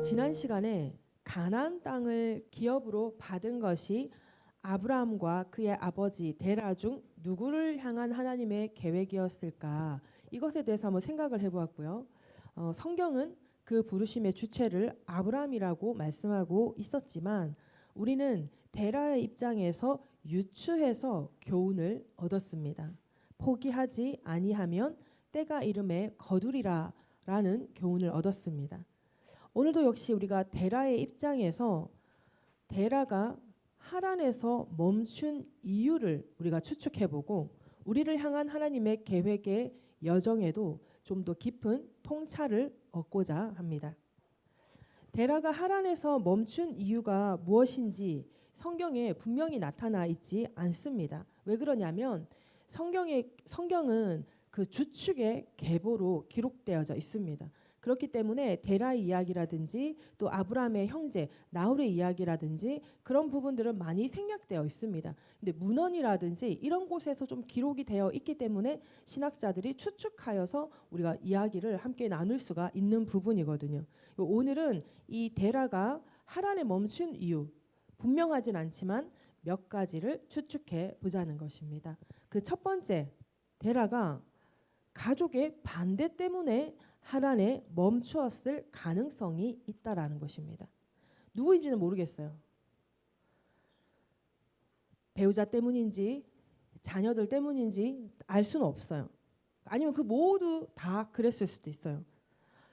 지난 시간에 가나안 땅을 기업으로 받은 것이 아브라함과 그의 아버지 데라 중 누구를 향한 하나님의 계획이었을까? 이것에 대해서 한번 생각을 해보았고요. 성경은 그 부르심의 주체를 아브라함이라고 말씀하고 있었지만 우리는 데라의 입장에서 유추해서 교훈을 얻었습니다. 포기하지 아니하면 때가 이름에 거두리라 라는 교훈을 얻었습니다. 오늘도 역시 우리가 데라의 입장에서 데라가 하란에서 멈춘 이유를 우리가 추측해보고 우리를 향한 하나님의 계획의 여정에도 좀 더 깊은 통찰을 얻고자 합니다. 데라가 하란에서 멈춘 이유가 무엇인지 성경에 분명히 나타나 있지 않습니다. 왜 그러냐면 성경은 그 주축의 계보로 기록되어져 있습니다. 그렇기 때문에 데라의 이야기라든지 또 아브라함의 형제 나홀의 이야기라든지 그런 부분들은 많이 생략되어 있습니다. 근데 문헌이라든지 이런 곳에서 좀 기록이 되어 있기 때문에 신학자들이 추측하여서 우리가 이야기를 함께 나눌 수가 있는 부분이거든요. 오늘은 이 데라가 하란에 멈춘 이유 분명하진 않지만 몇 가지를 추측해 보자는 것입니다. 그 첫 번째, 데라가 가족의 반대 때문에 하란에 멈추었을 가능성이 있다라는 것입니다. 누구인지는 모르겠어요. 배우자 때문인지 자녀들 때문인지 알 수는 없어요. 아니면 그 모두 다 그랬을 수도 있어요.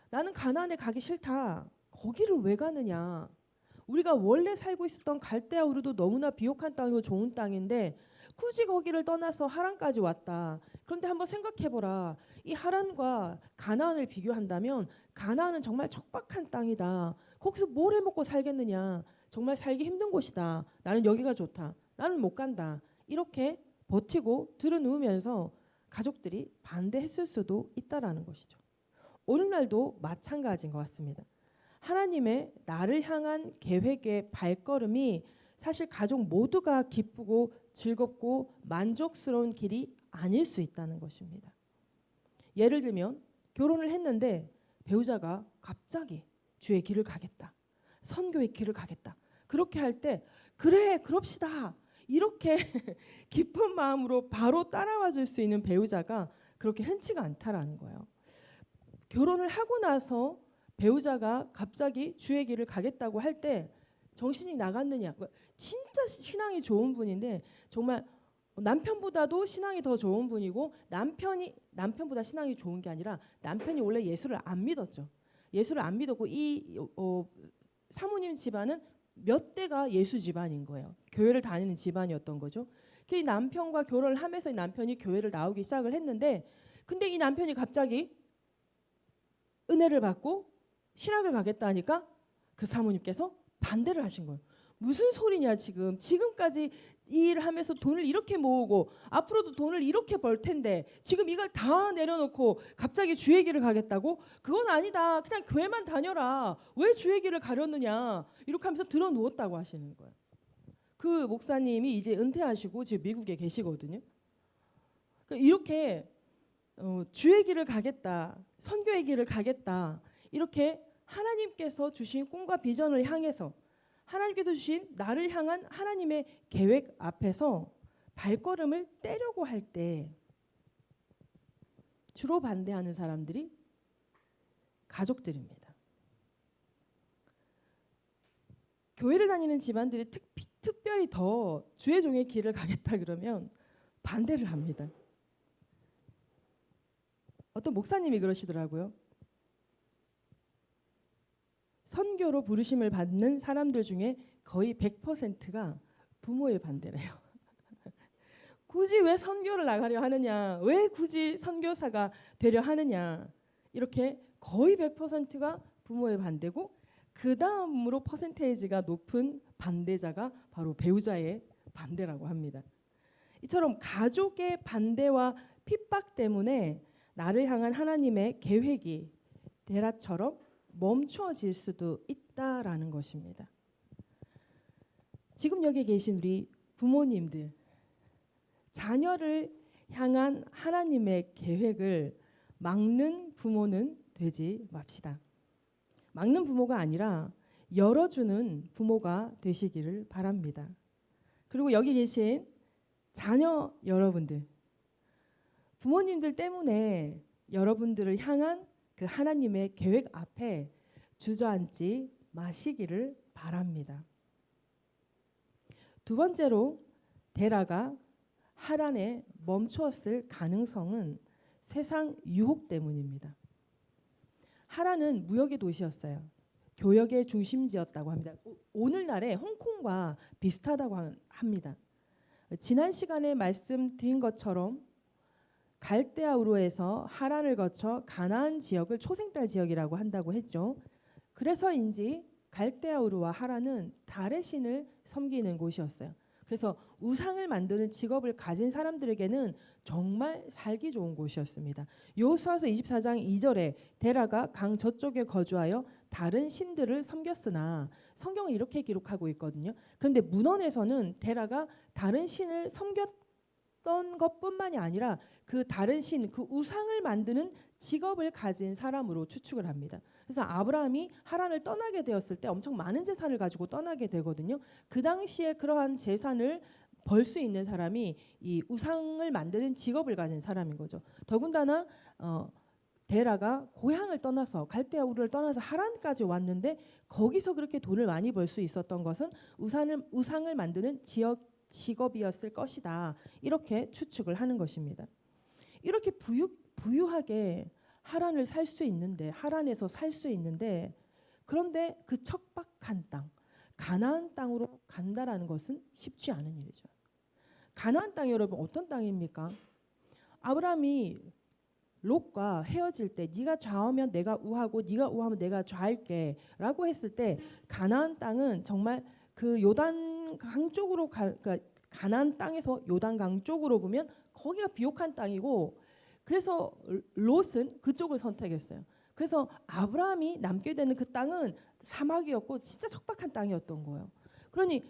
나는 가나안에 가기 싫다. 거기를 왜 가느냐. 우리가 원래 살고 있었던 갈대아 우르도 너무나 비옥한 땅이고 좋은 땅인데 굳이 거기를 떠나서 하란까지 왔다. 그런데 한번 생각해보라. 이 하란과 가나안을 비교한다면 가나안은 정말 척박한 땅이다. 거기서 뭘 해먹고 살겠느냐. 정말 살기 힘든 곳이다. 나는 여기가 좋다. 나는 못 간다. 이렇게 버티고 들어누우면서 가족들이 반대했을 수도 있다라는 것이죠. 오늘날도 마찬가지인 것 같습니다. 하나님의 나를 향한 계획의 발걸음이 사실 가족 모두가 기쁘고 즐겁고 만족스러운 길이 아닐 수 있다는 것입니다. 예를 들면 결혼을 했는데 배우자가 갑자기 주의 길을 가겠다. 선교의 길을 가겠다. 그렇게 할 때 그래 그럽시다. 이렇게 기쁜 마음으로 바로 따라와 줄 수 있는 배우자가 그렇게 흔치가 않다라는 거예요. 결혼을 하고 나서 배우자가 갑자기 주의 길을 가겠다고 할 때 정신이 나갔느냐. 진짜 신앙이 좋은 분인데 정말 남편보다도 신앙이 더 좋은 분이고 남편보다 신앙이 좋은 게 아니라 남편이 원래 예수를 안 믿었죠. 예수를 안 믿었고 이 사모님 집안은 몇 대가 예수 집안인 거예요. 교회를 다니는 집안이었던 거죠. 이 남편과 결혼을 하면서 이 남편이 교회를 나오기 시작을 했는데 근데 이 남편이 갑자기 은혜를 받고 신학을 가겠다 하니까 그 사모님께서 반대를 하신 거예요. 무슨 소리냐 지금. 지금까지 이 일을 하면서 돈을 이렇게 모으고 앞으로도 돈을 이렇게 벌 텐데 지금 이걸 다 내려놓고 갑자기 주의 길을 가겠다고? 그건 아니다. 그냥 교회만 다녀라. 왜 주의 길을 가려느냐. 이렇게 하면서 들어누웠다고 하시는 거예요. 그 목사님이 이제 은퇴하시고 지금 미국에 계시거든요. 그러니까 이렇게 주의 길을 가겠다. 선교의 길을 가겠다. 이렇게 하나님께서 주신 꿈과 비전을 향해서 하나님께서 주신 나를 향한 하나님의 계획 앞에서 발걸음을 떼려고 할 때 주로 반대하는 사람들이 가족들입니다. 교회를 다니는 집안들이 특별히 더 주의 종의 길을 가겠다 그러면 반대를 합니다. 어떤 목사님이 그러시더라고요. 선교로 부르심을 받는 사람들 중에 거의 100%가 부모의 반대래요. 굳이 왜 선교를 나가려 하느냐, 왜 굳이 선교사가 되려 하느냐, 이렇게 거의 100%가 부모의 반대고 그 다음으로 퍼센테이지가 높은 반대자가 바로 배우자의 반대라고 합니다. 이처럼 가족의 반대와 핍박 때문에 나를 향한 하나님의 계획이 데라처럼 멈춰질 수도 있다라는 것입니다. 지금 여기 계신 우리 부모님들, 자녀를 향한 하나님의 계획을 막는 부모는 되지 맙시다. 막는 부모가 아니라 열어주는 부모가 되시기를 바랍니다. 그리고 여기 계신 자녀 여러분들, 부모님들 때문에 여러분들을 향한 그 하나님의 계획 앞에 주저앉지 마시기를 바랍니다. 두 번째로 데라가 하란에 멈추었을 가능성은 세상 유혹 때문입니다. 하란은 무역의 도시였어요. 교역의 중심지였다고 합니다. 오늘날의 홍콩과 비슷하다고 합니다. 지난 시간에 말씀드린 것처럼 갈대아우르에서 하란을 거쳐 가나안 지역을 초생딸 지역이라고 한다고 했죠. 그래서인지 갈대아우르와 하란은 달의 신을 섬기는 곳이었어요. 그래서 우상을 만드는 직업을 가진 사람들에게는 정말 살기 좋은 곳이었습니다. 여호수아서 24장 2절에 데라가 강 저쪽에 거주하여 다른 신들을 섬겼으나 성경은 이렇게 기록하고 있거든요. 그런데 문헌에서는 데라가 다른 신을 섬겼던 것뿐만이 아니라 그 다른 신, 그 우상을 만드는 직업을 가진 사람으로 추측을 합니다. 그래서 아브라함이 하란을 떠나게 되었을 때 엄청 많은 재산을 가지고 떠나게 되거든요. 그 당시에 그러한 재산을 벌 수 있는 사람이 이 우상을 만드는 직업을 가진 사람인 거죠. 더군다나 데라가 고향을 떠나서 갈대아우르를 떠나서 하란까지 왔는데 거기서 그렇게 돈을 많이 벌 수 있었던 것은 우상을 만드는 직업이었을 것이다. 이렇게 추측을 하는 것입니다. 이렇게 부유하게 하란을 살 수 있는데, 하란에서 살 수 있는데, 그런데 그 척박한 땅, 가나안 땅으로 간다라는 것은 쉽지 않은 일이죠. 가나안 땅이 여러분 어떤 땅입니까? 아브라함이 롯과 헤어질 때 네가 좌하면 내가 우하고 네가 우하면 내가 좌할게 라고 했을 때 가나안 땅은 정말 그 요단강 쪽으로 그러니까 가나안 땅에서 요단강 쪽으로 보면 거기가 비옥한 땅이고, 그래서 롯은 그쪽을 선택했어요. 그래서 아브라함이 남게 되는 그 땅은 사막이었고 진짜 척박한 땅이었던 거예요. 그러니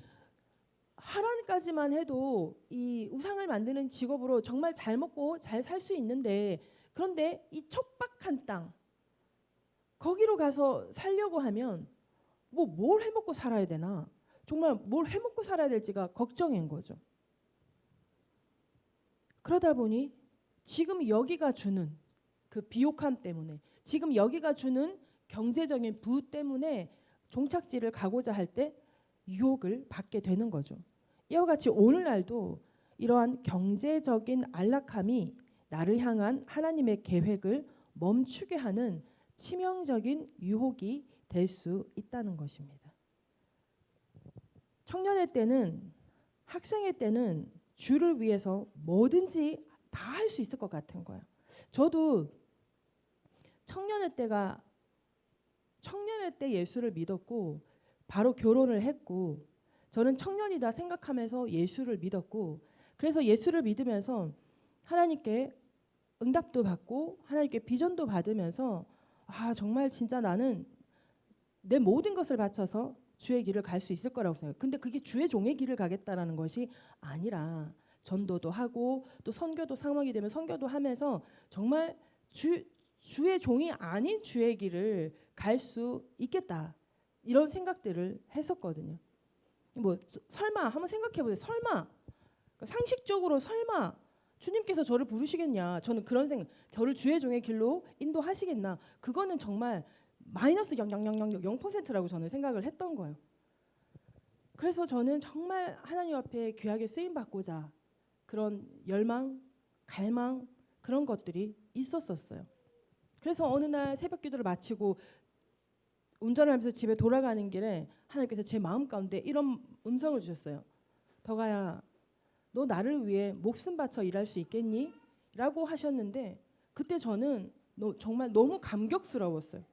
하란까지만 해도 이 우상을 만드는 직업으로 정말 잘 먹고 잘 살 수 있는데, 그런데 이 척박한 땅 거기로 가서 살려고 하면 뭘 해먹고 살아야 되나, 정말 뭘 해먹고 살아야 될지가 걱정인 거죠. 그러다 보니 지금 여기가 주는 그 비옥함 때문에, 지금 여기가 주는 경제적인 부유 때문에 종착지를 가고자 할 때 유혹을 받게 되는 거죠. 이와 같이 오늘날도 이러한 경제적인 안락함이 나를 향한 하나님의 계획을 멈추게 하는 치명적인 유혹이 될 수 있다는 것입니다. 청년의 때는, 학생의 때는 주를 위해서 뭐든지 다 할 수 있을 것 같은 거예요. 저도 청년의 때 예수를 믿었고 바로 결혼을 했고, 저는 청년이다 생각하면서 예수를 믿었고, 그래서 예수를 믿으면서 하나님께 응답도 받고 하나님께 비전도 받으면서 정말 진짜 나는 내 모든 것을 바쳐서 주의 길을 갈 수 있을 거라고 생각해요. 근데 그게 주의 종의 길을 가겠다라는 것이 아니라 전도도 하고 또 선교도 상황이 되면 선교도 하면서 정말 주의 종이 아닌 주의 길을 갈 수 있겠다, 이런 생각들을 했었거든요. 설마 한번 생각해 보세요. 설마 상식적으로 설마 주님께서 저를 부르시겠냐, 저는 그런 생각, 저를 주의 종의 길로 인도하시겠나, 그거는 정말 마이너스 0.000.0%라고 저는 생각을 했던 거예요. 그래서 저는 정말 하나님 앞에 귀하게 쓰임 받고자 그런 열망, 갈망, 그런 것들이 있었어요. 그래서 어느 날 새벽 기도를 마치고 운전을 하면서 집에 돌아가는 길에 하나님께서 제 마음 가운데 이런 음성을 주셨어요. 덕아야, 너 나를 위해 목숨 바쳐 일할 수 있겠니? 라고 하셨는데, 그때 저는 정말 너무 감격스러웠어요.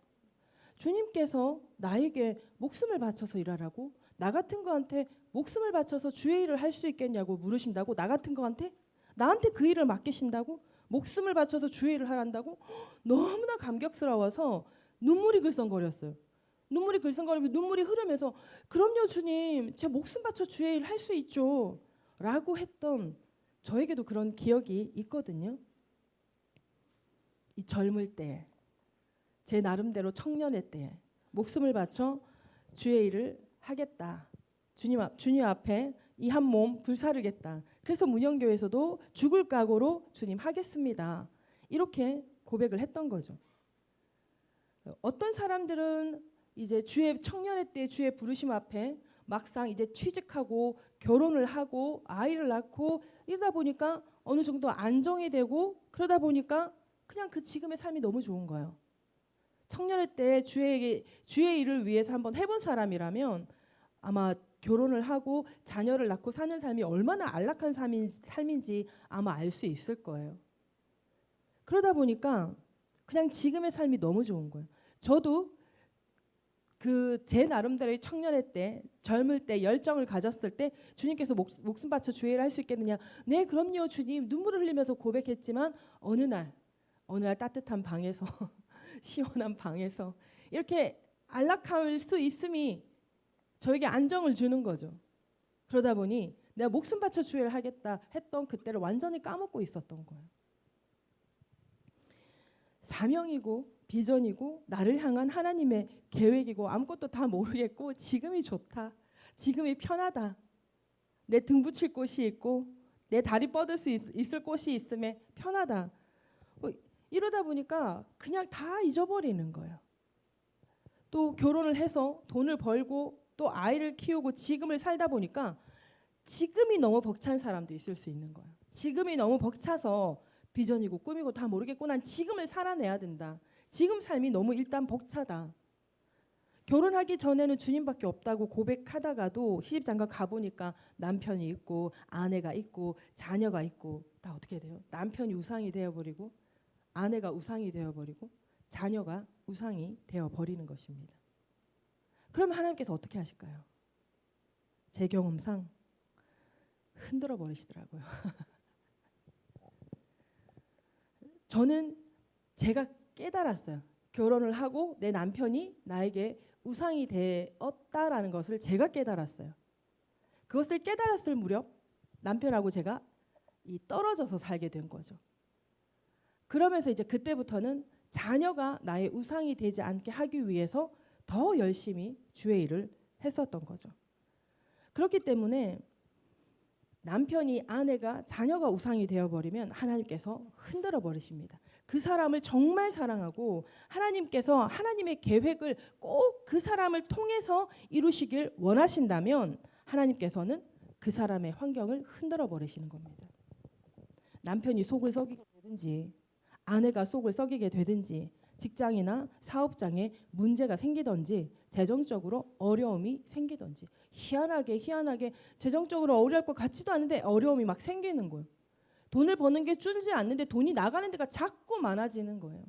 주님께서 나에게 목숨을 바쳐서 일하라고? 나 같은 거한테 목숨을 바쳐서 주의 일을 할 수 있겠냐고 물으신다고? 나 같은 거한테? 나한테 그 일을 맡기신다고? 목숨을 바쳐서 주의 일을 하란다고? 너무나 감격스러워서 눈물이 글썽거렸어요. 눈물이 글썽거리면서 눈물이 흐르면서 그럼요 주님, 제 목숨 바쳐 주의 일 할 수 있죠 라고 했던 저에게도 그런 기억이 있거든요. 이 젊을 때, 제 나름대로 청년의 때 목숨을 바쳐 주의 일을 하겠다. 주님 앞에 이 한 몸 불사르겠다. 그래서 문영교에서도 죽을 각오로 주님 하겠습니다. 이렇게 고백을 했던 거죠. 어떤 사람들은 이제 주의 청년의 때 주의 부르심 앞에 막상 이제 취직하고 결혼을 하고 아이를 낳고 이러다 보니까 어느 정도 안정이 되고 그러다 보니까 그냥 그 지금의 삶이 너무 좋은 거예요. 청년의 때 주의 일을 위해서 한번 해본 사람이라면 아마 결혼을 하고 자녀를 낳고 사는 삶이 얼마나 안락한 삶인지 아마 알 수 있을 거예요. 그러다 보니까 그냥 지금의 삶이 너무 좋은 거예요. 저도 그 제 나름대로의 청년의 때, 젊을 때 열정을 가졌을 때 주님께서 목숨 바쳐 주의 일을 할 수 있겠느냐? 네, 그럼요, 주님. 눈물을 흘리면서 고백했지만 어느 날 따뜻한 방에서 시원한 방에서 이렇게 안락할 수 있음이 저에게 안정을 주는 거죠. 그러다 보니 내가 목숨 바쳐 주의 일을 하겠다 했던 그때를 완전히 까먹고 있었던 거예요. 사명이고 비전이고 나를 향한 하나님의 계획이고 아무것도 다 모르겠고 지금이 좋다. 지금이 편하다. 내 등 붙일 곳이 있고 내 다리 뻗을 수 있을 곳이 있음에 편하다. 이러다 보니까 그냥 다 잊어버리는 거예요. 또 결혼을 해서 돈을 벌고 또 아이를 키우고 지금을 살다 보니까 지금이 너무 벅찬 사람도 있을 수 있는 거예요. 지금이 너무 벅차서 비전이고 꿈이고 다 모르겠고 난 지금을 살아내야 된다. 지금 삶이 너무 일단 벅차다. 결혼하기 전에는 주님밖에 없다고 고백하다가도 시집장가 가보니까 남편이 있고 아내가 있고 자녀가 있고 다 어떻게 돼요? 남편이 우상이 되어버리고 아내가 우상이 되어버리고 자녀가 우상이 되어버리는 것입니다. 그럼 하나님께서 어떻게 하실까요? 제 경험상 흔들어 버리시더라고요. 저는 제가 깨달았어요. 결혼을 하고 내 남편이 나에게 우상이 되었다라는 것을 제가 깨달았어요. 그것을 깨달았을 무렵 남편하고 제가 떨어져서 살게 된 거죠. 그러면서 이제 그때부터는 자녀가 나의 우상이 되지 않게 하기 위해서 더 열심히 주의 일을 했었던 거죠. 그렇기 때문에 남편이 아내가 자녀가 우상이 되어버리면 하나님께서 흔들어 버리십니다. 그 사람을 정말 사랑하고 하나님께서 하나님의 계획을 꼭 그 사람을 통해서 이루시길 원하신다면 하나님께서는 그 사람의 환경을 흔들어 버리시는 겁니다. 남편이 속을 썩이게 되든지 아내가 속을 썩이게 되든지 직장이나 사업장에 문제가 생기든지 재정적으로 어려움이 생기든지 희한하게 재정적으로 어려울 것 같지도 않은데 어려움이 막 생기는 거예요. 돈을 버는 게 줄지 않는데 돈이 나가는 데가 자꾸 많아지는 거예요.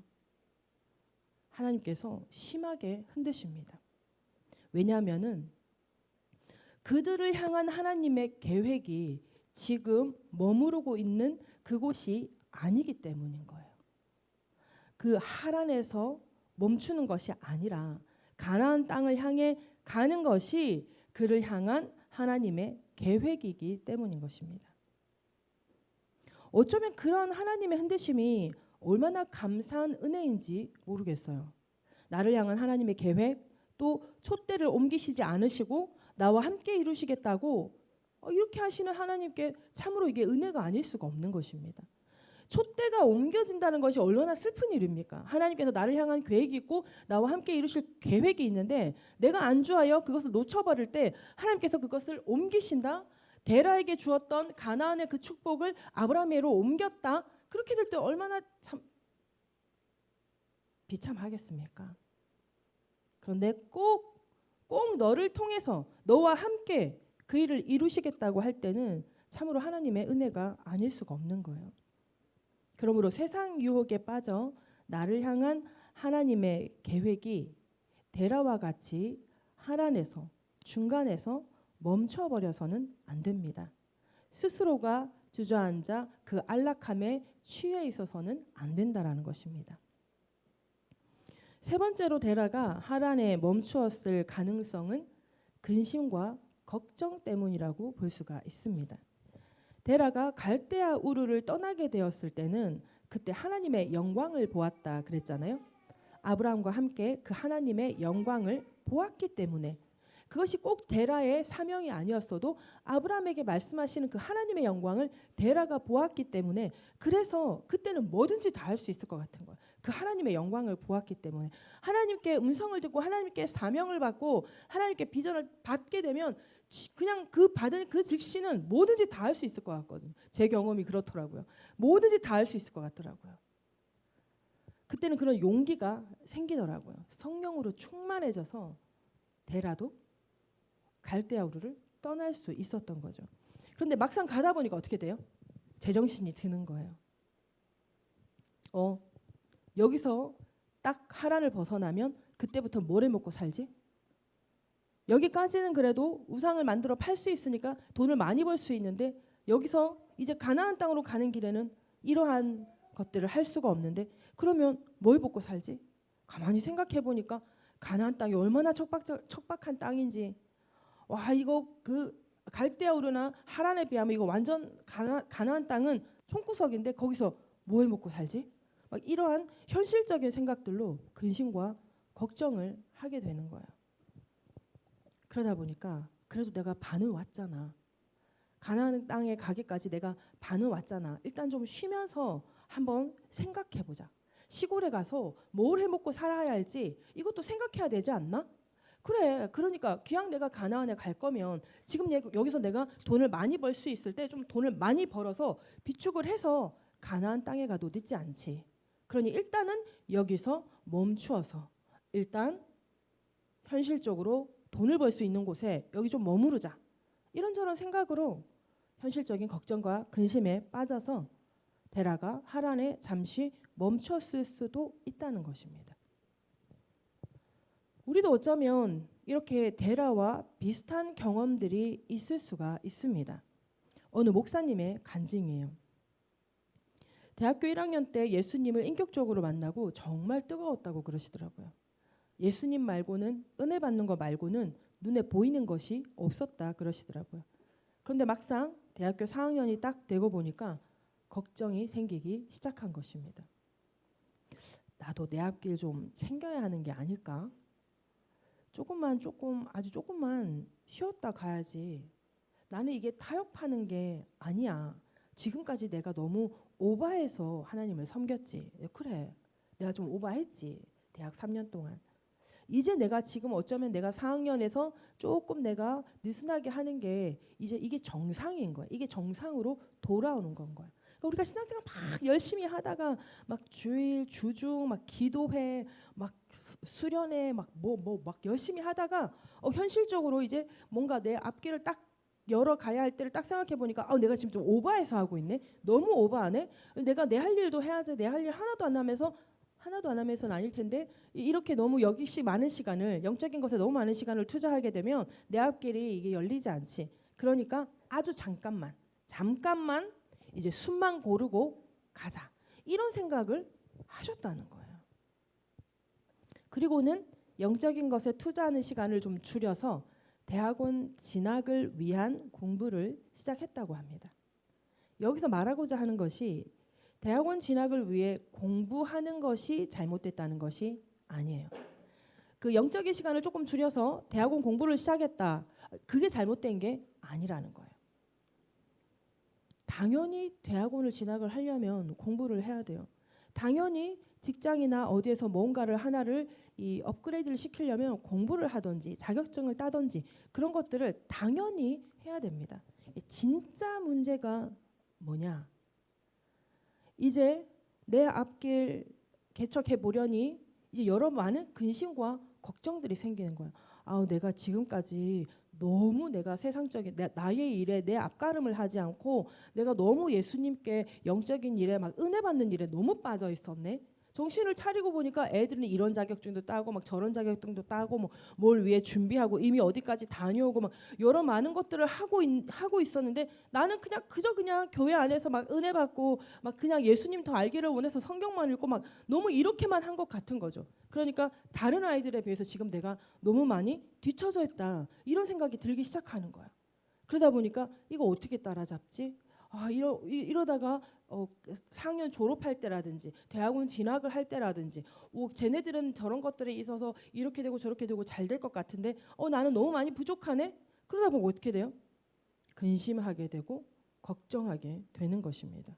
하나님께서 심하게 흔드십니다. 왜냐하면은 그들을 향한 하나님의 계획이 지금 머무르고 있는 그곳이 아니기 때문인 거예요. 그 하란에서 멈추는 것이 아니라 가나안 땅을 향해 가는 것이 그를 향한 하나님의 계획이기 때문인 것입니다. 어쩌면 그런 하나님의 흔드심이 얼마나 감사한 은혜인지 모르겠어요. 나를 향한 하나님의 계획, 또 촛대를 옮기시지 않으시고 나와 함께 이루시겠다고 이렇게 하시는 하나님께 참으로 이게 은혜가 아닐 수가 없는 것입니다. 촛대가 옮겨진다는 것이 얼마나 슬픈 일입니까? 하나님께서 나를 향한 계획이 있고 나와 함께 이루실 계획이 있는데 내가 안주하여 그것을 놓쳐버릴 때 하나님께서 그것을 옮기신다? 데라에게 주었던 가나안의 그 축복을 아브라함에로 옮겼다? 그렇게 될 때 얼마나 참 비참하겠습니까? 그런데 꼭 너를 통해서 너와 함께 그 일을 이루시겠다고 할 때는 참으로 하나님의 은혜가 아닐 수가 없는 거예요. 그러므로 세상 유혹에 빠져 나를 향한 하나님의 계획이 데라와 같이 하란에서 중간에서 멈춰버려서는 안 됩니다. 스스로가 주저앉아 그 안락함에 취해 있어서는 안 된다라는 것입니다. 세 번째로 데라가 하란에 멈추었을 가능성은 근심과 걱정 때문이라고 볼 수가 있습니다. 데라가 갈대아 우르를 떠나게 되었을 때는 그때 하나님의 영광을 보았다 그랬잖아요. 아브라함과 함께 그 하나님의 영광을 보았기 때문에, 그것이 꼭 데라의 사명이 아니었어도 아브라함에게 말씀하시는 그 하나님의 영광을 데라가 보았기 때문에, 그래서 그때는 뭐든지 다 할 수 있을 것 같은 거예요. 그 하나님의 영광을 보았기 때문에, 하나님께 음성을 듣고 하나님께 사명을 받고 하나님께 비전을 받게 되면 그냥 그 받은 그 즉시는 뭐든지 다 할 수 있을 것 같거든요. 제 경험이 그렇더라고요. 뭐든지 다 할 수 있을 것 같더라고요. 그때는 그런 용기가 생기더라고요. 성령으로 충만해져서 데라도 갈대아 우르를 떠날 수 있었던 거죠. 그런데 막상 가다 보니까 어떻게 돼요? 제정신이 드는 거예요. 여기서 딱 하란을 벗어나면 그때부터 뭘 해먹고 살지? 여기까지는 그래도 우상을 만들어 팔 수 있으니까 돈을 많이 벌 수 있는데, 여기서 이제 가나안 땅으로 가는 길에는 이러한 것들을 할 수가 없는데, 그러면 뭘 먹고 살지? 가만히 생각해 보니까 가나안 땅이 얼마나 척박한 땅인지, 와, 이거 그 갈대아 우르나 하란에 비하면 이거 완전 가나안 땅은 총구석인데 거기서 뭐 해 먹고 살지? 막 이러한 현실적인 생각들로 근심과 걱정을 하게 되는 거예요. 그러다 보니까 그래도 내가 반은 왔잖아. 가나안 땅에 가기까지 내가 반은 왔잖아. 일단 좀 쉬면서 한번 생각해보자. 시골에 가서 뭘 해먹고 살아야 할지 이것도 생각해야 되지 않나? 그래, 그러니까 기왕 내가 가나안에 갈 거면 지금 여기서 내가 돈을 많이 벌 수 있을 때 좀 돈을 많이 벌어서 비축을 해서 가나안 땅에 가도 늦지 않지. 그러니 일단은 여기서 멈추어서 일단 현실적으로 돈을 벌 수 있는 곳에 여기 좀 머무르자. 이런저런 생각으로 현실적인 걱정과 근심에 빠져서 데라가 하란에 잠시 멈췄을 수도 있다는 것입니다. 우리도 어쩌면 이렇게 데라와 비슷한 경험들이 있을 수가 있습니다. 어느 목사님의 간증이에요. 대학교 1학년 때 예수님을 인격적으로 만나고 정말 뜨거웠다고 그러시더라고요. 예수님 말고는, 은혜 받는 거 말고는 눈에 보이는 것이 없었다 그러시더라고요. 그런데 막상 대학교 4학년이 딱 되고 보니까 걱정이 생기기 시작한 것입니다. 나도 내 앞길 좀 챙겨야 하는 게 아닐까? 아주 조금만 쉬었다 가야지. 나는 이게 타협하는 게 아니야. 지금까지 내가 너무 오바해서 하나님을 섬겼지. 그래, 내가 좀 오바했지. 대학 3년 동안. 이제 내가 지금 어쩌면 내가 4학년에서 조금 내가 느슨하게 하는 게 이제 이게 정상인 거야. 이게 정상으로 돌아오는 건 거야. 그러니까 우리가 신앙생활 막 열심히 하다가 막 주일, 주중, 막 기도회, 막 수련회, 막 열심히 하다가 현실적으로 이제 뭔가 내 앞길을 딱 열어 가야 할 때를 딱 생각해 보니까 내가 지금 좀 오바해서 하고 있네. 너무 오바하네. 내가 내 할 일도 해야지. 내 할 일 하나도 안 하면서는 아닐 텐데, 이렇게 너무 여기씩 많은 시간을, 영적인 것에 너무 많은 시간을 투자하게 되면 내 앞길이 이게 열리지 않지. 그러니까 아주 잠깐만 이제 숨만 고르고 가자. 이런 생각을 하셨다는 거예요. 그리고는 영적인 것에 투자하는 시간을 좀 줄여서 대학원 진학을 위한 공부를 시작했다고 합니다. 여기서 말하고자 하는 것이 대학원 진학을 위해 공부하는 것이 잘못됐다는 것이 아니에요. 그 영적인 시간을 조금 줄여서 대학원 공부를 시작했다. 그게 잘못된 게 아니라는 거예요. 당연히 대학원을 진학을 하려면 공부를 해야 돼요. 당연히 직장이나 어디에서 뭔가를 하나를 이 업그레이드를 시키려면 공부를 하든지 자격증을 따든지 그런 것들을 당연히 해야 됩니다. 진짜 문제가 뭐냐? 이제 내 앞길 개척해 보려니 이제 여러 많은 근심과 걱정들이 생기는 거예요. 내가 지금까지 너무 내가 세상적인 나의 일에 내 앞가름을 하지 않고 내가 너무 예수님께 영적인 일에 막 은혜 받는 일에 너무 빠져 있었네. 정신을 차리고 보니까 애들은 이런 자격증도 따고 막 저런 자격증도 따고 뭐 뭘 위해 준비하고 이미 어디까지 다녀오고 막 여러 많은 것들을 하고 있었는데 나는 그냥 교회 안에서 막 은혜 받고 막 그냥 예수님 더 알기를 원해서 성경만 읽고 막 너무 이렇게만 한 것 같은 거죠. 그러니까 다른 아이들에 비해서 지금 내가 너무 많이 뒤처져 있다 이런 생각이 들기 시작하는 거예요. 그러다 보니까 이거 어떻게 따라잡지? 이러다가 상년 졸업할 때라든지 대학원 진학을 할 때라든지 쟤네들은 저런 것들에 있어서 이렇게 되고 저렇게 되고 잘 될 것 같은데 나는 너무 많이 부족하네. 그러다 보면 어떻게 돼요? 근심하게 되고 걱정하게 되는 것입니다.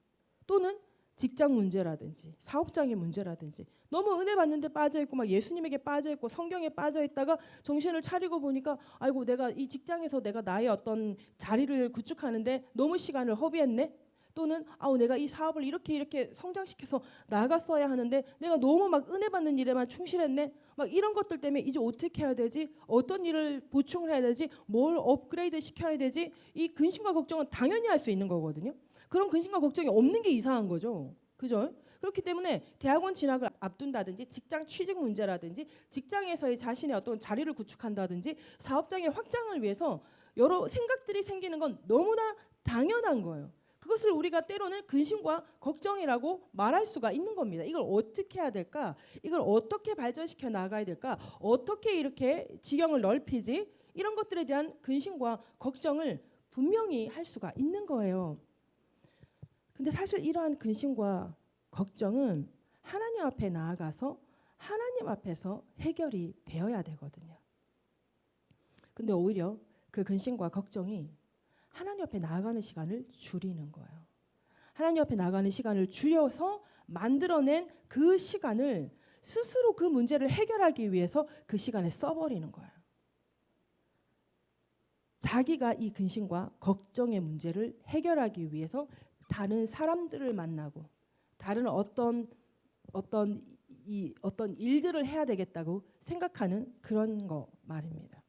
또는 직장 문제라든지 사업장의 문제라든지 너무 은혜 받는데 빠져있고 막 예수님에게 빠져있고 성경에 빠져있다가 정신을 차리고 보니까 아이고 내가 이 직장에서 내가 나의 어떤 자리를 구축하는데 너무 시간을 허비했네. 또는 내가 이 사업을 이렇게 성장시켜서 나갔어야 하는데 내가 너무 막 은혜 받는 일에만 충실했네. 막 이런 것들 때문에 이제 어떻게 해야 되지? 어떤 일을 보충을 해야 되지? 뭘 업그레이드 시켜야 되지? 이 근심과 걱정은 당연히 할 수 있는 거거든요. 그런 근심과 걱정이 없는 게 이상한 거죠. 그죠? 그렇기 때문에 대학원 진학을 앞둔다든지 직장 취직 문제라든지 직장에서의 자신의 어떤 자리를 구축한다든지 사업장의 확장을 위해서 여러 생각들이 생기는 건 너무나 당연한 거예요. 그것을 우리가 때로는 근심과 걱정이라고 말할 수가 있는 겁니다. 이걸 어떻게 해야 될까? 이걸 어떻게 발전시켜 나가야 될까? 어떻게 이렇게 지경을 넓히지? 이런 것들에 대한 근심과 걱정을 분명히 할 수가 있는 거예요. 근데 사실 이러한 근심과 걱정은 하나님 앞에 나아가서 하나님 앞에서 해결이 되어야 되거든요. 근데 오히려 그 근심과 걱정이 하나님 앞에 나아가는 시간을 줄이는 거예요. 하나님 앞에 나아가는 시간을 줄여서 만들어낸 그 시간을 스스로 그 문제를 해결하기 위해서 그 시간에 써버리는 거예요. 자기가 이 근심과 걱정의 문제를 해결하기 위해서 다른 사람들을 만나고 다른 어떤 일들을 해야 되겠다고 생각하는 그런 거 말입니다.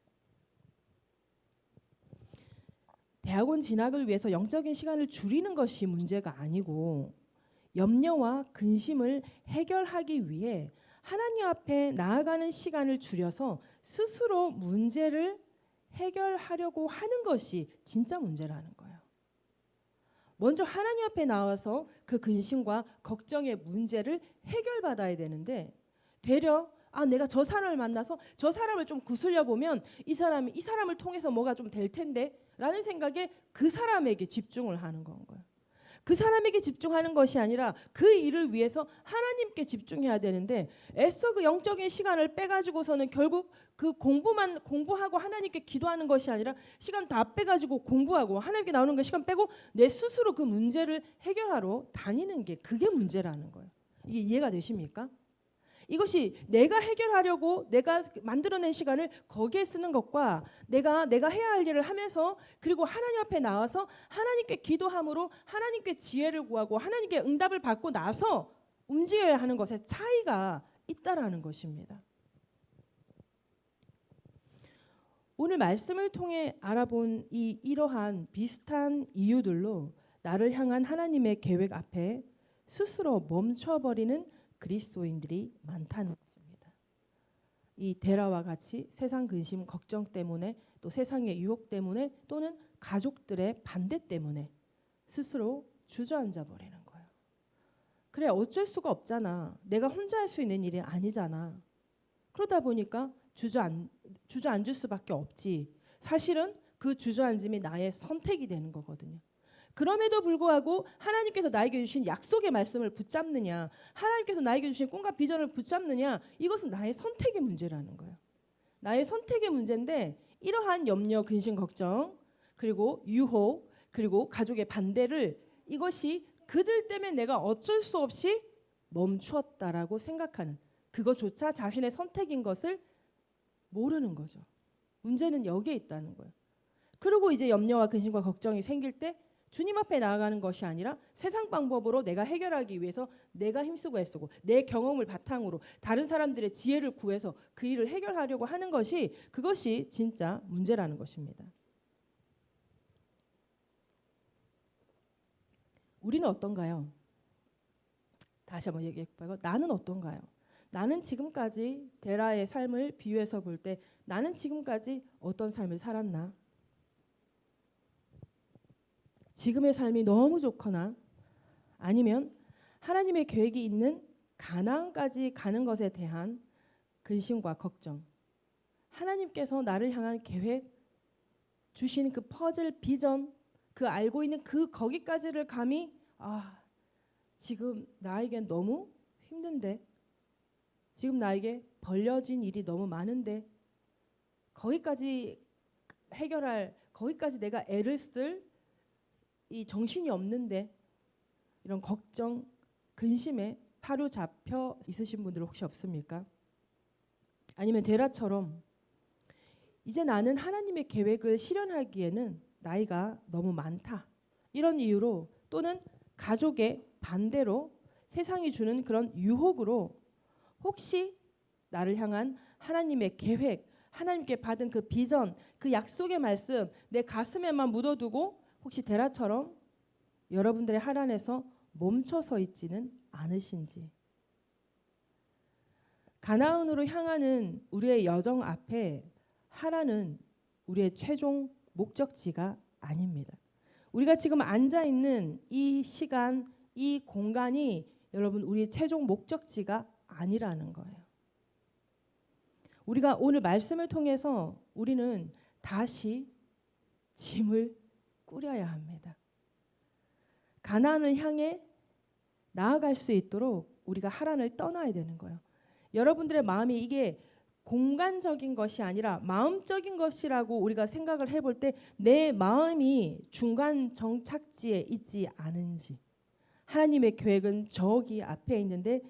대학원 진학을 위해서 영적인 시간을 줄이는 것이 문제가 아니고 염려와 근심을 해결하기 위해 하나님 앞에 나아가는 시간을 줄여서 스스로 문제를 해결하려고 하는 것이 진짜 문제라는 거예요. 먼저 하나님 앞에 나와서 그 근심과 걱정의 문제를 해결받아야 되는데 되려 내가 저 사람을 만나서 저 사람을 좀 구슬려 보면 이 사람을 통해서 뭐가 좀 될 텐데 라는 생각에 그 사람에게 집중을 하는 건 거예요. 그 사람에게 집중하는 것이 아니라 그 일을 위해서 하나님께 집중해야 되는데 애써 그 영적인 시간을 빼가지고서는 결국 그 공부하고 하나님께 기도하는 것이 아니라 시간 다 빼가지고 공부하고 하나님께 나오는 거 시간 빼고 내 스스로 그 문제를 해결하러 다니는 게 그게 문제라는 거예요. 이게 이해가 되십니까? 이것이 내가 해결하려고 내가 만들어낸 시간을 거기에 쓰는 것과 내가 해야 할 일을 하면서 그리고 하나님 앞에 나와서 하나님께 기도함으로 하나님께 지혜를 구하고 하나님께 응답을 받고 나서 움직여야 하는 것에 차이가 있다라는 것입니다. 오늘 말씀을 통해 알아본 이러한 비슷한 이유들로 나를 향한 하나님의 계획 앞에 스스로 멈춰버리는 그리스도인들이 많다는 것입니다. 이 데라와 같이 세상 근심 걱정 때문에 또 세상의 유혹 때문에 또는 가족들의 반대 때문에 스스로 주저앉아 버리는 거예요. 그래 어쩔 수가 없잖아. 내가 혼자 할 수 있는 일이 아니잖아. 그러다 보니까 주저앉을 수밖에 없지. 사실은 그 주저앉음이 나의 선택이 되는 거거든요. 그럼에도 불구하고 하나님께서 나에게 주신 약속의 말씀을 붙잡느냐, 하나님께서 나에게 주신 꿈과 비전을 붙잡느냐, 이것은 나의 선택의 문제라는 거예요. 나의 선택의 문제인데 이러한 염려, 근심, 걱정, 그리고 유혹, 그리고 가족의 반대를 이것이 그들 때문에 내가 어쩔 수 없이 멈추었다라고 생각하는 그것조차 자신의 선택인 것을 모르는 거죠. 문제는 여기에 있다는 거예요. 그리고 이제 염려와 근심과 걱정이 생길 때 주님 앞에 나아가는 것이 아니라 세상 방법으로 내가 해결하기 위해서 내가 힘쓰고 애쓰고 내 경험을 바탕으로 다른 사람들의 지혜를 구해서 그 일을 해결하려고 하는 것이 그것이 진짜 문제라는 것입니다. 우리는 어떤가요? 다시 한번 얘기해볼까요? 나는 어떤가요? 나는 지금까지 데라의 삶을 비유해서 볼 때 나는 지금까지 어떤 삶을 살았나? 지금의 삶이 너무 좋거나 아니면 하나님의 계획이 있는 가나안까지 가는 것에 대한 근심과 걱정, 하나님께서 나를 향한 계획, 주신 그 퍼즐 비전, 그 알고 있는 그 거기까지를 감히 지금 나에겐 너무 힘든데, 지금 나에게 벌려진 일이 너무 많은데, 거기까지 거기까지 내가 애를 쓸 이 정신이 없는데, 이런 걱정, 근심에 사로잡혀 있으신 분들 혹시 없습니까? 아니면 데라처럼 이제 나는 하나님의 계획을 실현하기에는 나이가 너무 많다, 이런 이유로, 또는 가족의 반대로, 세상이 주는 그런 유혹으로 혹시 나를 향한 하나님의 계획, 하나님께 받은 그 비전, 그 약속의 말씀 내 가슴에만 묻어두고 혹시 데라처럼 여러분들의 하란에서 멈춰서 있지는 않으신지. 가나안으로 향하는 우리의 여정 앞에 하란은 우리의 최종 목적지가 아닙니다. 우리가 지금 앉아 있는 이 시간, 이 공간이 여러분 우리의 최종 목적지가 아니라는 거예요. 우리가 오늘 말씀을 통해서 우리는 다시 짐을 꾸려야 합니다. 가나안을 향해 나아갈 수 있도록 우리가 하란을 떠나야 되는 거예요. 여러분들의 마음이 이게 공간적인 것이 아니라 마음적인 것이라고 우리가 생각을 해볼 때 내 마음이 중간 정착지에 있지 않은지, 하나님의 계획은 저기 앞에 있는데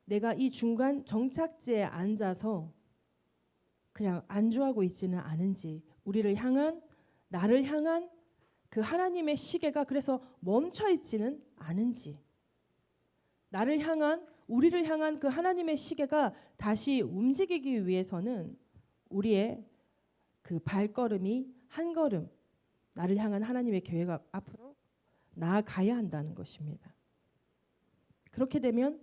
내가 이 중간 정착지에 앉아서 그냥 안주하고 있지는 않은지, 우리를 향한, 나를 향한 그 하나님의 시계가 그래서 멈춰 있지는 않은지, 나를 향한, 우리를 향한 그 하나님의 시계가 다시 움직이기 위해서는 우리의 그 발걸음이 한 걸음 나를 향한 하나님의 계획 앞으로 나아가야 한다는 것입니다. 그렇게 되면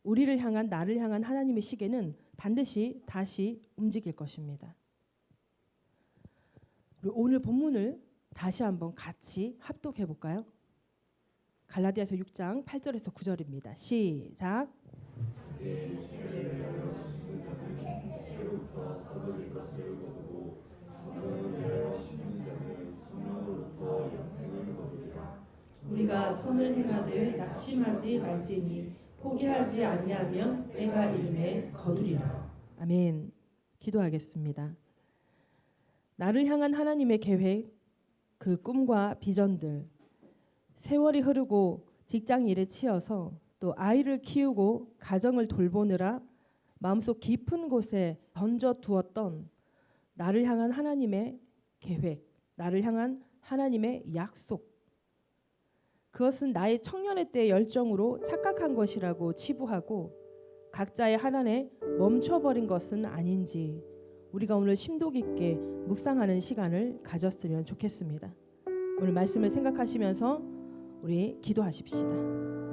우리를 향한, 나를 향한 하나님의 시계는 반드시 다시 움직일 것입니다. 오늘 본문을 다시 한번 같이 합독해 볼까요? 갈라디아서 6장 8절에서 9절입니다. 시작. 우리가 선을 행하되 낙심하지 말지니 포기하지 아니하면 때가 이름에 거두리라. 아멘. 기도하겠습니다. 나를 향한 하나님의 계획, 그 꿈과 비전들, 세월이 흐르고 직장 일에 치여서 또 아이를 키우고 가정을 돌보느라 마음속 깊은 곳에 던져두었던 나를 향한 하나님의 계획, 나를 향한 하나님의 약속, 그것은 나의 청년의 때의 열정으로 착각한 것이라고 치부하고 각자의 하란에 멈춰버린 것은 아닌지 우리가 오늘 심도 깊게 묵상하는 시간을 가졌으면 좋겠습니다. 오늘 말씀을 생각하시면서 우리 기도하십시다.